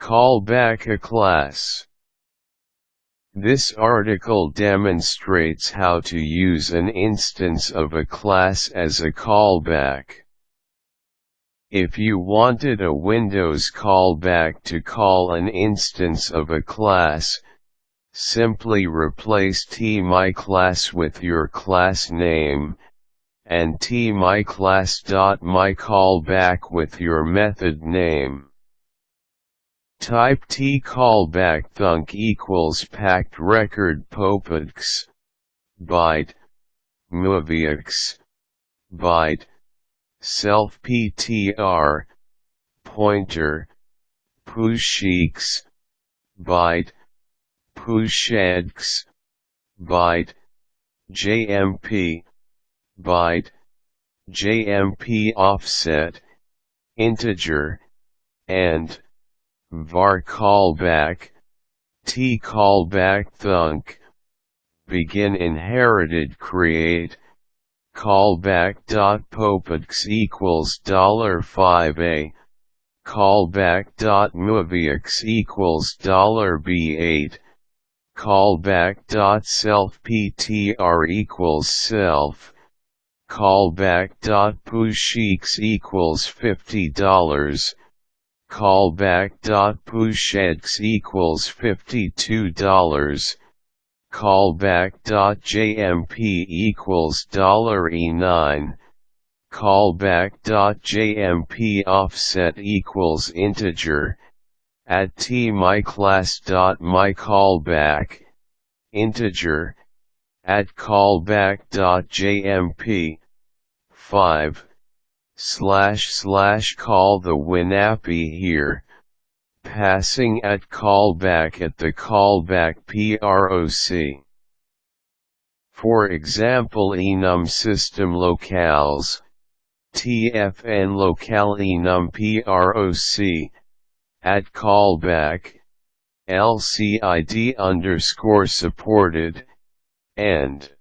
Callback a class. This article demonstrates how to use an instance of a class as a callback. If you wanted a Windows callback to call an instance of a class, simply replace TMyClass with your class name, and TMyClass.MyCallBack with your method name. Type TCallbackThunk equals packed record POPEDX, Byte.MOVEAX, Byte.SelfPtr, pointer, PUSHEAX, Byte.PUSHEDX, Byte.JMP, Byte.JmpOffset, integer, and var callback, TCallbackThunk, begin inherited create, Callback.POPEDX equals $5A, Callback.MOVEAX equals $B8, Callback.SelfPtr equals self, Callback.PUSHEAX equals $50, Callback.PUSHEDX equals $52, Callback.JMP equals $E9, Callback.JmpOffset equals integer, at TMyClass.MyCallBack, integer, at Callback.JMP, 5, / call the WINAPI here, passing at callback at the callback proc. For example, EnumSystemLocales, TFNLocaleEnumProc, at callback, LCID_supported, end.